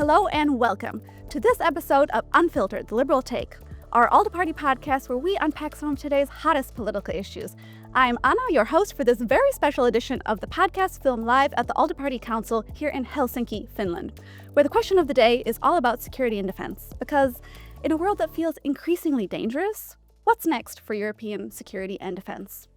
Hello and welcome to this episode of Unfiltered, the Liberal Take, our ALDE Party podcast where we unpack some of today's hottest political issues. I'm Anna, your host for this very special edition of the podcast filmed live at the ALDE Party Council here in Helsinki, Finland, where the question of the day is all about security and defense. Because in a world that feels increasingly dangerous, what's next for European security and defense?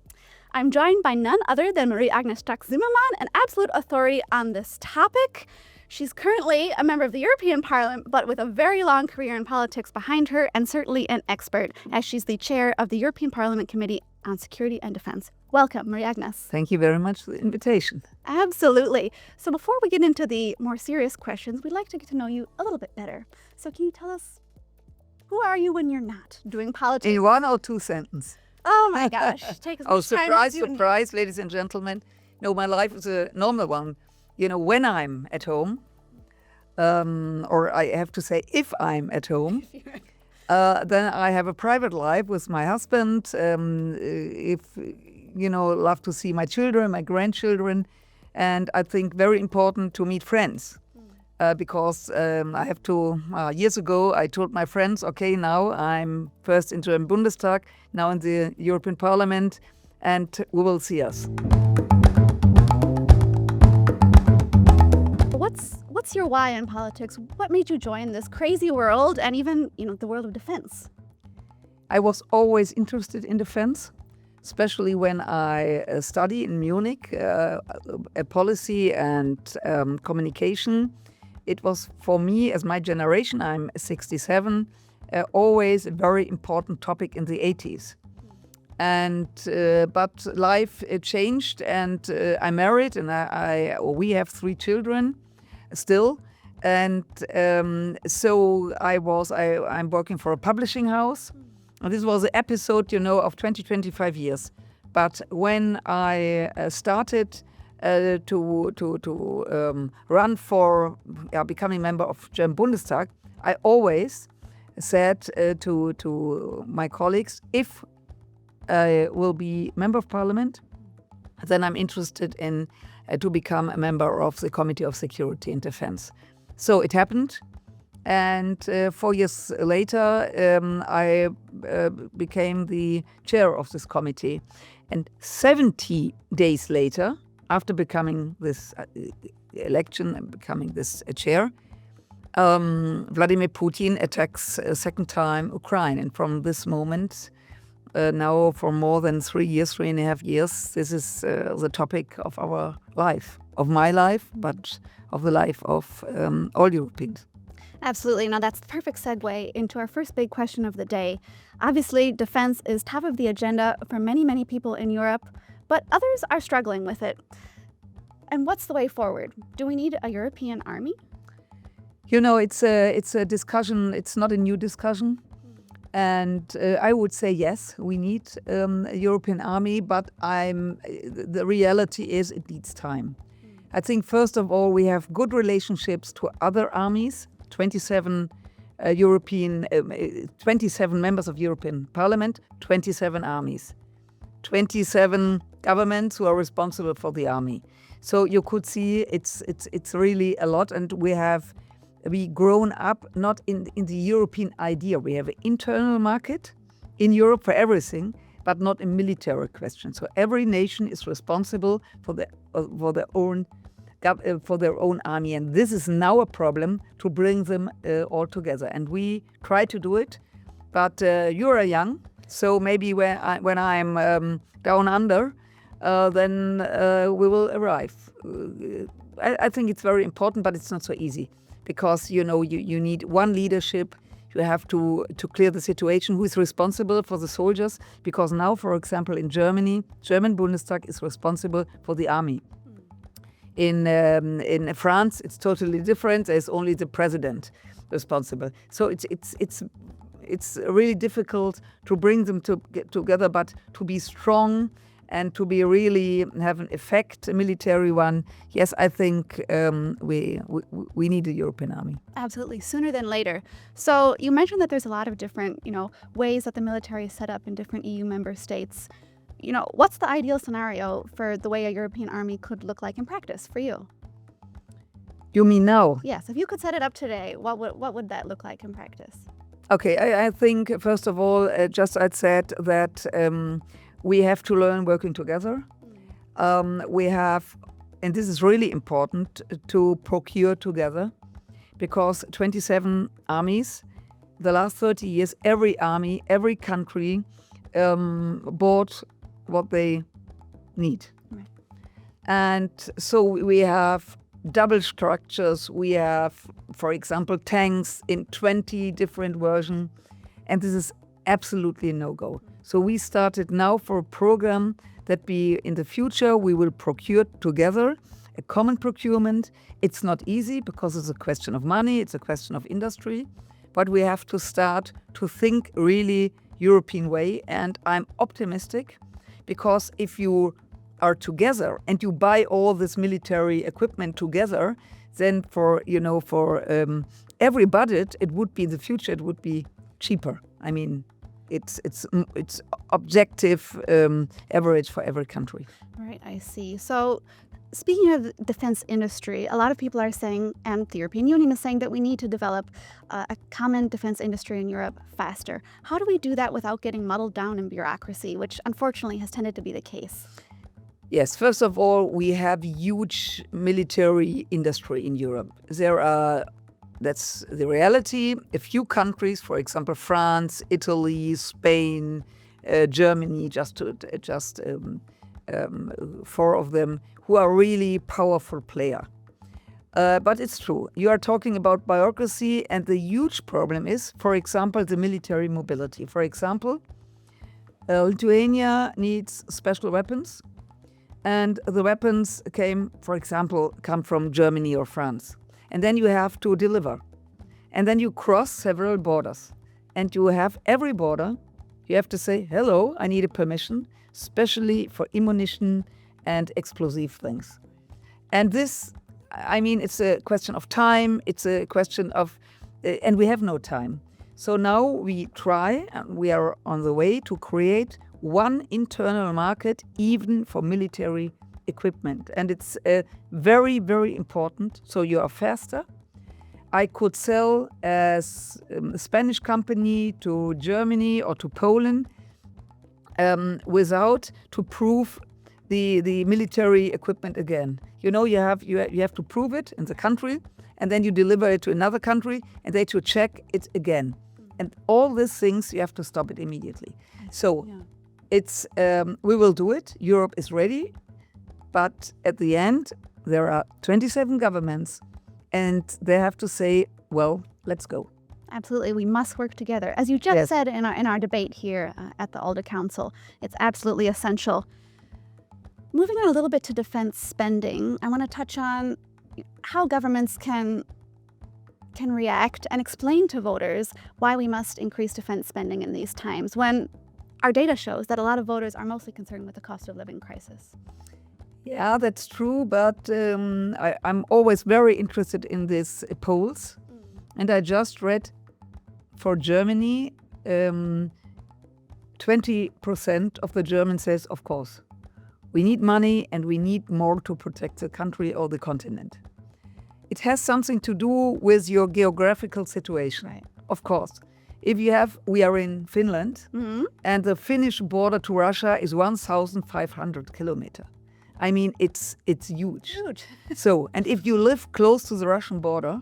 I'm joined by none other than Marie-Agnes Strack-Zimmermann, an absolute authority on this topic. She's currently a member of the European Parliament, but with a very long career in politics behind her, and certainly an expert, as she's the chair of the European Parliament Committee on Security and Defense. Welcome, Marie-Agnes. Thank you very much for the invitation. Absolutely. So before we get into the more serious questions, we'd like to get to know you a little bit better. So can you tell us, who are you when you're not doing politics? In one or two sentences? Oh my gosh. Take as much time as you need. Surprise, ladies and gentlemen. No, my life is a normal one. You know, when I'm at home, or I have to say if I'm at home, then I have a private life with my husband. Love to see my children, my grandchildren, and I think very important to meet friends. Because I have to, years ago, I told my friends, okay, now I'm first into the Bundestag, now in the European Parliament, and we will see us. What's your why in politics? What made you join this crazy world and even, the world of defense? I was always interested in defense, especially when I studied in Munich, policy and communication. It was for me, as my generation, I'm 67, always a very important topic in the 80s. And but life changed, and I married, and we have 3 children still. And so I'm working for a publishing house. And this was an episode, of 20-25 years. But when I started to run for becoming member of German Bundestag, I always said to my colleagues, if I will be member of parliament, then I'm interested in to become a member of the Committee of Security and Defense. So it happened, and 4 years later I became the chair of this committee. And 70 days later, after becoming this election and becoming this chair, Vladimir Putin attacks a second time Ukraine. And from this moment, now for more than 3.5 years, this is the topic of our life, of my life, but of the life of all Europeans. Absolutely. Now, that's the perfect segue into our first big question of the day. Obviously, defense is top of the agenda for many, many people in Europe, but others are struggling with it. And what's the way forward? Do we need a European army? It's a discussion. It's not a new discussion. And I would say, yes, we need a European army, but the reality is it needs time. I think, first of all, we have good relationships to other armies, 27 members of European Parliament, 27 armies, 27 governments who are responsible for the army. So you could see it's really a lot, and we grown up not in the European idea. We have an internal market in Europe for everything, but not a military question. So every nation is responsible for their own army, and this is now a problem to bring them all together. And we try to do it, but you are young, so maybe when I'm down under, then we will arrive. I think it's very important, but it's not so easy, because you need one leadership. You have to clear the situation. Who is responsible for the soldiers? Because now, for example, in Germany, German Bundestag is responsible for the army. In France, it's totally different. There's only the president responsible. So it's really difficult to bring them together, but to be strong and to be really have an effect, a military one. Yes, I think we need a European army. Absolutely, sooner than later. So you mentioned that there's a lot of different, ways that the military is set up in different EU member states. What's the ideal scenario for the way a European army could look like in practice for you? You mean now? Yes, if you could set it up today, what would that look like in practice? Okay, I think, first of all, just I'd said that we have to learn working together. We have, and this is really important, to procure together, because 27 armies, the last 30 years, every army, every country bought what they need. Right. And so we have double structures. We have, for example, tanks in 20 different versions, and this is absolutely no-go. So we started now for a program that in the future we will procure together, a common procurement. It's not easy because it's a question of money, it's a question of industry, but we have to start to think really European way, and I'm optimistic because if you are together and you buy all this military equipment together, then for every budget, it would be in the future, it would be cheaper. I mean, it's objective average for every country. Right, I see. So speaking of the defense industry, a lot of people are saying, and the European Union is saying, that we need to develop a common defense industry in Europe faster. How do we do that without getting muddled down in bureaucracy, which unfortunately has tended to be the case? Yes, first of all, we have huge military industry in Europe. That's the reality. A few countries, for example, France, Italy, Spain, Germany, just four of them, who are really powerful player. But it's true. You are talking about bureaucracy, and the huge problem is, for example, the military mobility. For example, Lithuania needs special weapons. And the weapons come from Germany or France. And then you have to deliver. And then you cross several borders. And you have every border, you have to say, hello, I need a permission, especially for ammunition and explosive things. And this, I mean, it's a question of time, it's a question of, and we have no time. So now we try, and we are on the way to create one internal market even for military equipment. And it's very, very important. So you are faster. I could sell as a Spanish company to Germany or to Poland without to prove the military equipment again. You know, you have to prove it in the country, and then you deliver it to another country, and they to check it again. And all these things, you have to stop it immediately. So it's we will do it. Europe is ready, but at the end there are 27 governments, and they have to say, "Well, let's go." Absolutely, we must work together. As you just said in our debate here at the ALDE Council, it's absolutely essential. Moving on a little bit to defense spending, I want to touch on how governments can react and explain to voters why we must increase defense spending in these times, when our data shows that a lot of voters are mostly concerned with the cost of living crisis. Yeah, that's true, but I'm always very interested in these polls. And I just read for Germany, 20% of the Germans says, of course, we need money and we need more to protect the country or the continent. It has something to do with your geographical situation. Right. Of course. We are in Finland, and the Finnish border to Russia is 1,500 kilometers. I mean, it's huge. So, and if you live close to the Russian border,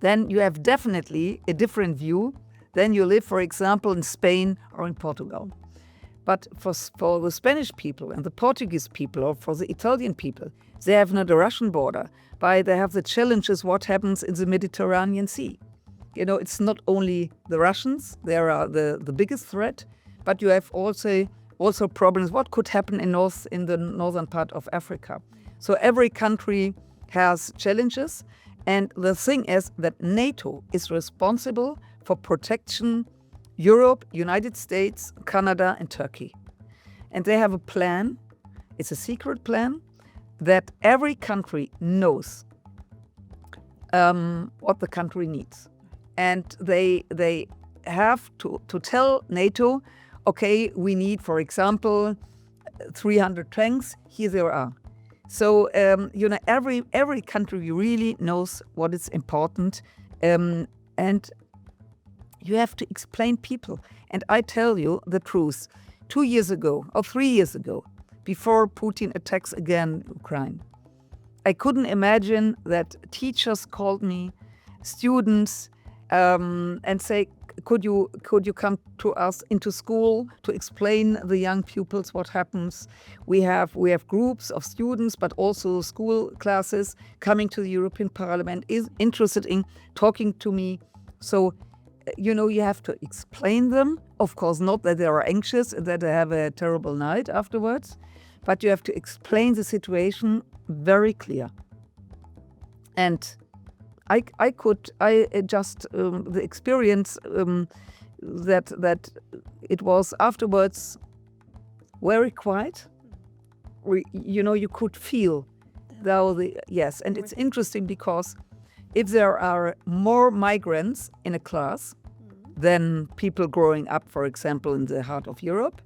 then you have definitely a different view than you live, for example, in Spain or in Portugal. But for the Spanish people and the Portuguese people or for the Italian people, they have not a Russian border, but they have the challenges what happens in the Mediterranean Sea. You know, it's not only the Russians, they are the biggest threat, but you have also problems what could happen in the northern part of Africa. So every country has challenges, and the thing is that NATO is responsible for protection Europe, United States, Canada, and Turkey. And they have a plan, it's a secret plan, that every country knows what the country needs. And they have to tell NATO, okay, we need, for example, 300 tanks, here they are. So, every country really knows what is important, and you have to explain people. And I tell you the truth. 2 years ago or 3 years ago, before Putin attacks again Ukraine, I couldn't imagine that teachers called me, students, and say, could you come to us into school to explain the young pupils what happens? We have groups of students, but also school classes coming to the European Parliament, is interested in talking to me. So, you have to explain them. Of course, not that they are anxious, that they have a terrible night afterwards, but you have to explain the situation very clear. And the experience that it was afterwards very quiet. You could feel yes. And it's interesting because if there are more migrants in a class than people growing up, for example, in the heart of Europe,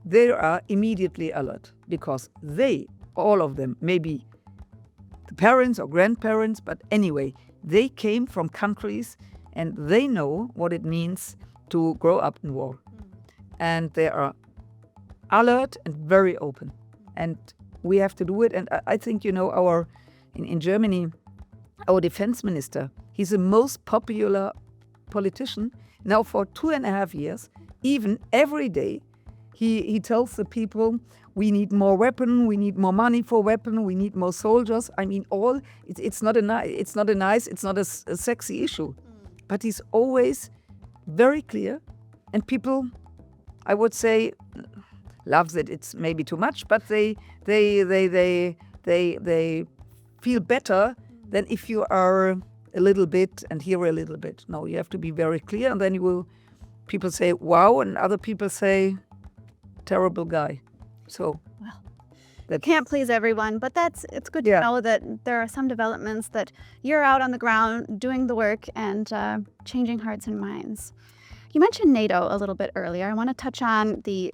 they are immediately alert because all of them, maybe the parents or grandparents, but anyway, they came from countries and they know what it means to grow up in war. And they are alert and very open. And we have to do it. And I think, in Germany, our defense minister, he's the most popular politician now for 2.5 years. Even every day, he tells the people, we need more weapon, we need more money for weapon, we need more soldiers. I mean, it's not a sexy issue, but he's always very clear, and people, I would say, loves it. It's maybe too much, but they feel better than if you are a little bit and here a little bit. No, you have to be very clear, and then people say wow, and other people say terrible guy. So, you can't please everyone, but it's good to know that there are some developments that you're out on the ground doing the work and changing hearts and minds. You mentioned NATO a little bit earlier. I want to touch on the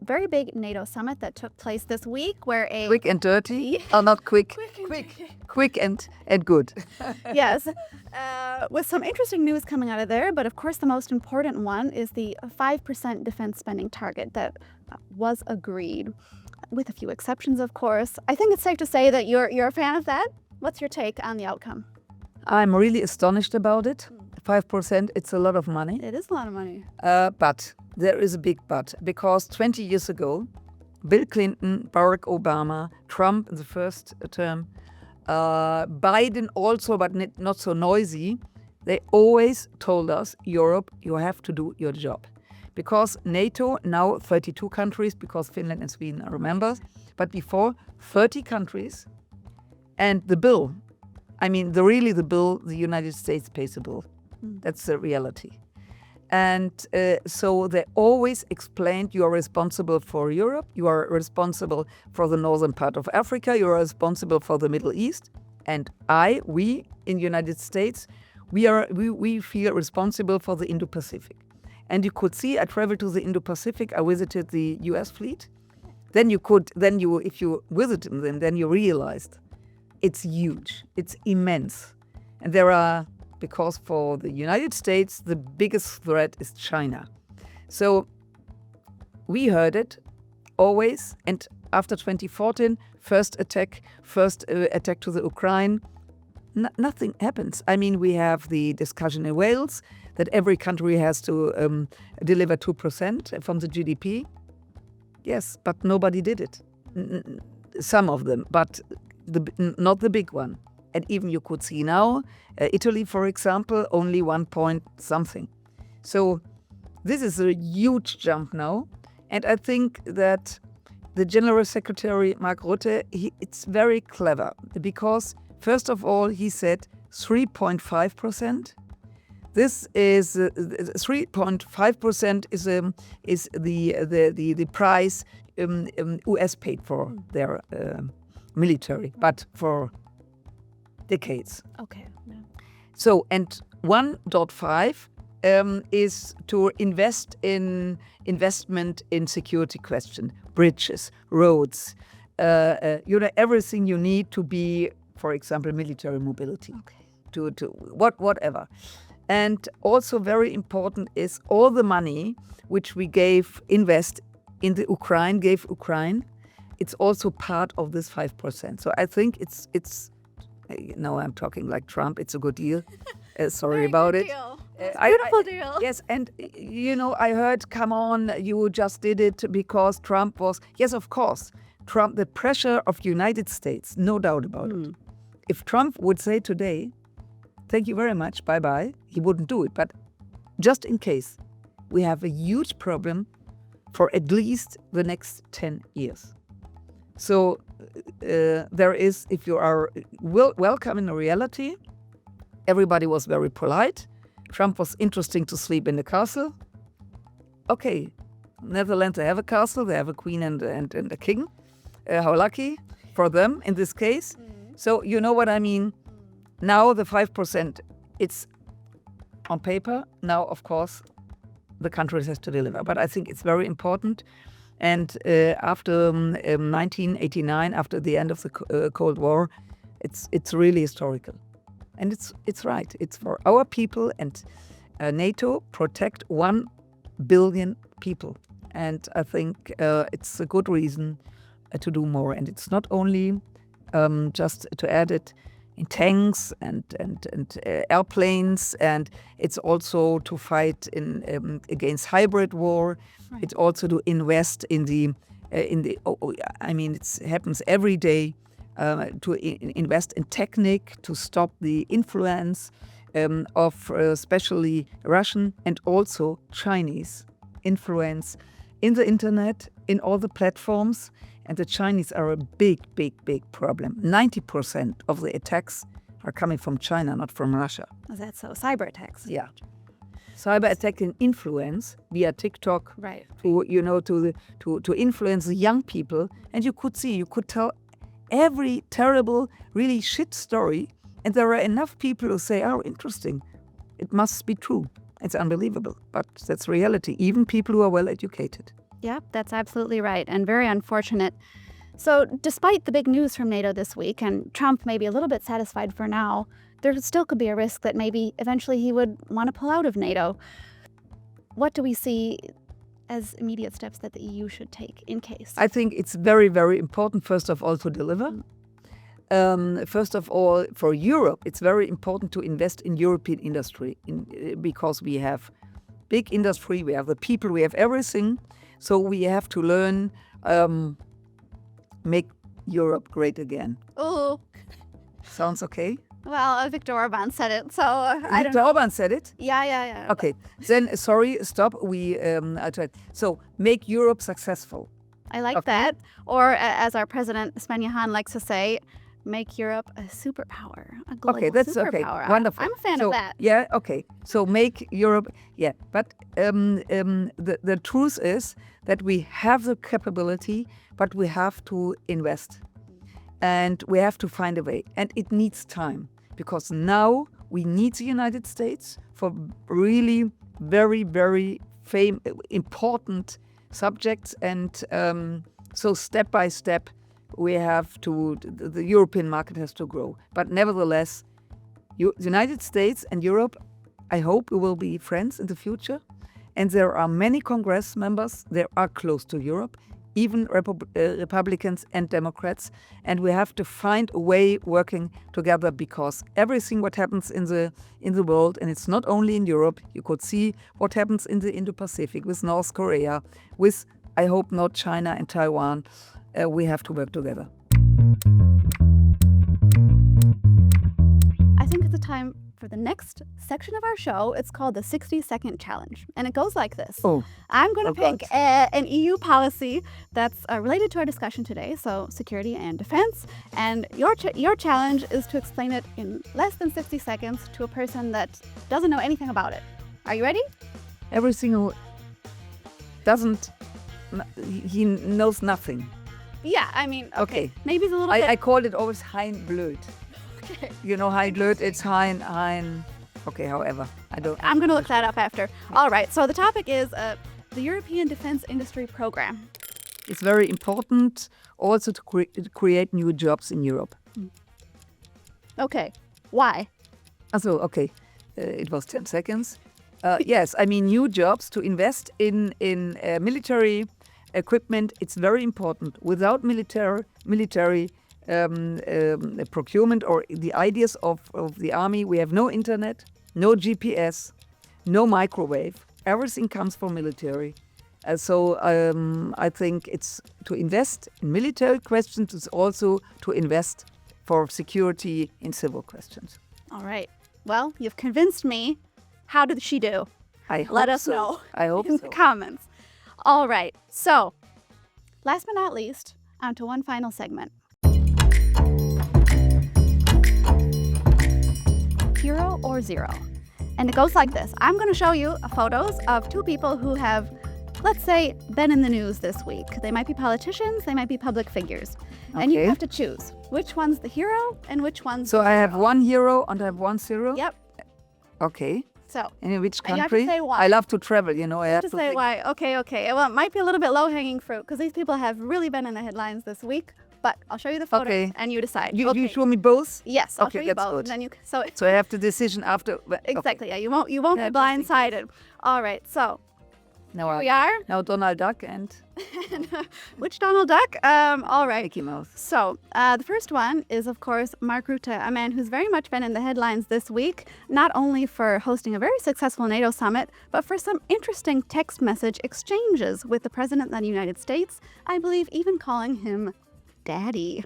very big NATO summit that took place this week, where quick and dirty, not quick, quick and good. Yes, with some interesting news coming out of there, but of course the most important one is the 5% defense spending target that was agreed, with a few exceptions, of course. I think it's safe to say that you're a fan of that. What's your take on the outcome? I'm really astonished about it. 5%, it's a lot of money. It is a lot of money. But there is a big but, because 20 years ago, Bill Clinton, Barack Obama, Trump in the first term, Biden also, but not so noisy, they always told us, Europe, you have to do your job. Because NATO, now 32 countries, because Finland and Sweden are members, but before 30 countries, and the bill, the bill, the United States pays the bill. That's the reality. And so they always explained, you are responsible for Europe, you are responsible for the northern part of Africa, you are responsible for the Middle East, and we in the United States, we feel responsible for the Indo-Pacific. And you could see, I traveled to the Indo-Pacific, I visited the US fleet. If you visited them, then you realized it's huge, it's immense. And because for the United States, the biggest threat is China. So we heard it always, and after 2014, first attack to the Ukraine, nothing happens. We have the discussion in Wales that every country has to deliver 2% from the GDP. Yes, but nobody did it. Some of them, but not the big one. And even you could see now, Italy, for example, only 1 point something. So this is a huge jump now. And I think that the General Secretary, Mark Rutte, it's very clever because, first of all, he said 3.5%. This is 3.5% is the price US paid for their military, but for decades. Okay. Yeah. So, and 1.5 is to investment in security question, bridges, roads, everything you need to be, for example, military mobility, to whatever. And also very important is all the money which we invest in the Ukraine, gave Ukraine. It's also part of this 5%. So I think it's. I'm talking like Trump. It's a good deal. Sorry about it. Beautiful deal. Yes, and I heard, come on, you just did it because Trump was. Yes, of course. Trump, the pressure of the United States, no doubt about it. If Trump would say today, thank you very much, bye-bye, he wouldn't do it. But just in case, we have a huge problem for at least the next 10 years. So there is, if you are welcome in reality, everybody was very polite. Trump was interesting to sleep in the castle. Okay, Netherlands, they have a castle, they have a queen and a king. How lucky for them in this case. So you know what I mean. Now the 5%, it's on paper. Now, of course, the country has to deliver. But I think it's very important. And after 1989, after the end of the Cold War, it's really historical. And it's right. It's for our people, and NATO protect 1 billion people. And I think it's a good reason to do more. And it's not only just to add it in tanks and airplanes, and it's also to fight against hybrid war. Right. It's also to invest in the it happens every day. To invest in technique to stop the influence of especially Russian and also Chinese influence in the internet, in all the platforms. And the Chinese are a big, big, big problem. 90% of the attacks are coming from China, not from Russia. Is that so? Cyber attacks? Yeah. Cyber attack and influence via TikTok, right? To influence the young people. And you could tell every terrible, really shit story, and there are enough people who say, oh, interesting, it must be true. It's unbelievable, but that's reality, even people who are well educated. Yeah, that's absolutely right, and very unfortunate. So despite the big news from NATO this week, and Trump may be a little bit satisfied for now, there still could be a risk that maybe eventually he would want to pull out of NATO. What do we see as immediate steps that the EU should take in case? I think it's very, very important, first of all, to deliver. First of all, for Europe, it's very important to invest in European industry because we have big industry, we have the people, we have everything. So we have to learn, make Europe great again. Oh. Sounds okay? Well, Viktor Orban said it, so Viktor Orban said it? Yeah. Okay, then sorry, stop. I tried. So make Europe successful. I like that. Or as our president Sven Johan likes to say, make Europe a superpower, a global superpower. Okay, wonderful. I'm a fan of that. Yeah, okay. So make Europe, but the truth is that we have the capability, but we have to invest. And we have to find a way. And it needs time, because now we need the United States for really very, very important subjts. And so step by step, we have to, the European market has to grow. But nevertheless, the United States and Europe, I hope we will be friends in the future. And there are many Congress members that are close to Europe, even Republicans and Democrats. And we have to find a way working together, because everything what happens in the world, and it's not only in Europe, you could see what happens in the Indo-Pacific with North Korea, with, I hope, not China and Taiwan. We have to work together. I think it's a time for the next section of our show. It's called the 60-second challenge, and it goes like this. I'm going to pick an EU policy that's related to our discussion today, so security and defense, and your challenge is to explain it in less than 60 seconds to a person that doesn't know anything about it. Are you ready? Everything who doesn't, he knows nothing. Yeah, I mean, okay. Maybe it's a little bit... I call it always hein blöd. Okay. You know, hein blöd, it's hein. Okay, however, I don't... I'm going to look that up after. All right, so the topic is the European Defense Industry Program. it's very important also to create new jobs in Europe. Okay, why? So, okay, it was 10 seconds. Yes, I mean, new jobs to invest in military equipment, it's very important. Without military procurement or the ideas of the army, we have no internet, no GPS, no microwave. Everything comes from military. So I think it's to invest in military questions is also to invest for security in civil questions. All right. Well, you've convinced me. How did she do? Let us know in the comments. All right. So, last but not least, on to one final segment. Hero or zero. And it goes like this. I'm going to show you photos of two people who have, let's say, been in the news this week. They might be politicians, they might be public figures. Okay. And you have to choose which one's the hero and which one's So I have one hero and I have one zero? Yep. Okay. So, and in which country? You have to say why. I love to travel, you know. I have to say why. Okay. Well, it might be a little bit low-hanging fruit because these people have really been in the headlines this week. But I'll show you the photos and you decide. You show me both? Yes, I'll show you both. Good. Then so I have the decision after. Exactly. Yeah, you won't be blindsided. All right. So here we are. Now Donald Duck and. Which Donald Duck? All right. Mickey Mouse. So the first one is, of course, Mark Rutte, a man who's very much been in the headlines this week, not only for hosting a very successful NATO summit, but for some interesting text message exchanges with the President of the United States, I believe even calling him Daddy.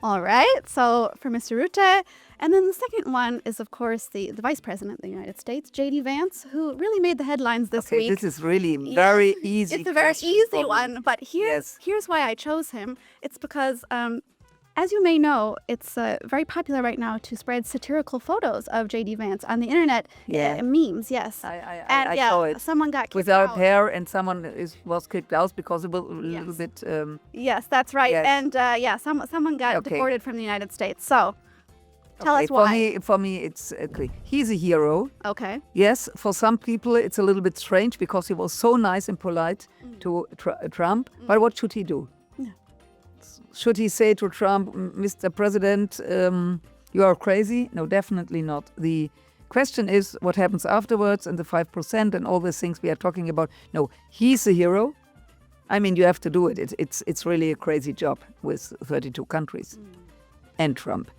All right, so for Mr. Rutte. And then the second one is, of course, the Vice President of the United States, J.D. Vance, who really made the headlines this week. This is really very easy. It's a very easy one, but here's why I chose him. It's because, as you may know, it's very popular right now to spread satirical photos of J.D. Vance on the internet. Memes, yes. I saw it. Someone got kicked without out. hair, and someone was kicked out because it was a little bit. Yes, that's right. Yes. And someone got deported from the United States. So. Tell us why. For me, it's he's a hero. Okay. Yes, for some people it's a little bit strange because he was so nice and polite to Trump. But what should he do? Yeah. Should he say to Trump, Mr. President, you are crazy? No, definitely not. The question is what happens afterwards and the 5% and all these things we are talking about. No, he's a hero. I mean, you have to do it. It's really a crazy job with 32 countries and Trump.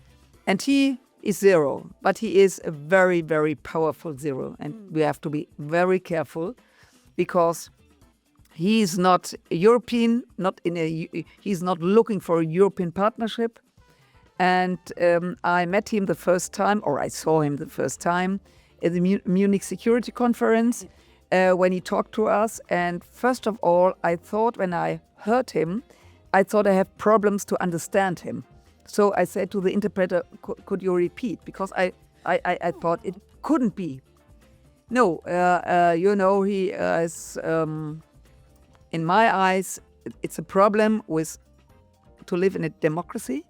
And he is zero, but he is a very, very powerful zero. And we have to be very careful because he is not European, he's not looking for a European partnership. And I met him the first time, or I saw him the first time at the Munich Security Conference when he talked to us. And first of all, I thought when I heard him, I thought I have problems to understand him. So I said to the interpreter, could you repeat? Because I thought it couldn't be. No, he is, in my eyes, it's a problem to live in a democracy.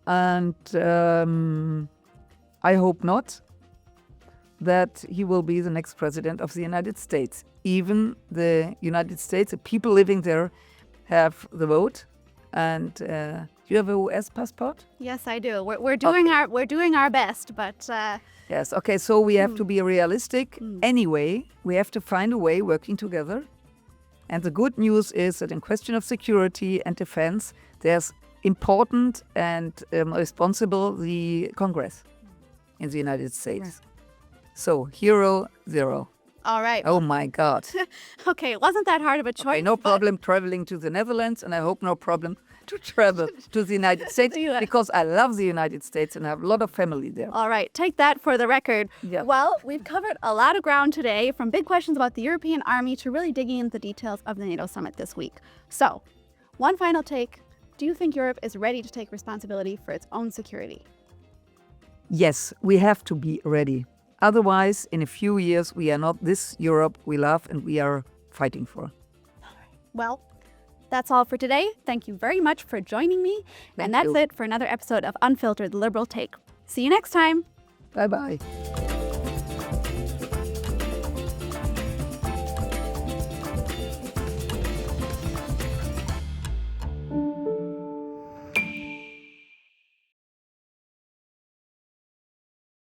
And I hope not that he will be the next president of the United States. Even the United States, the people living there have the vote. And you have a US passport? Yes, I do. We're doing our best, but yes. Okay, so we have to be realistic. Anyway, we have to find a way working together. And the good news is that in question of security and defense, there's important and responsible the Congress in the United States. Right. So hero zero. All right. Oh my God. Okay, it wasn't that hard of a choice. Okay, no problem traveling to the Netherlands, and I hope no problem to travel to the United States because I love the United States and I have a lot of family there. All right, take that for the record. Yeah. Well, we've covered a lot of ground today, from big questions about the European army to really digging into the details of the NATO summit this week. So, one final take. Do you think Europe is ready to take responsibility for its own security? Yes, we have to be ready. Otherwise, in a few years, we are not this Europe we love and we are fighting for. All right. Well, that's all for today. Thank you very much for joining me. And that's it for another episode of Unfiltered, the Liberal Take. See you next time. Bye-bye.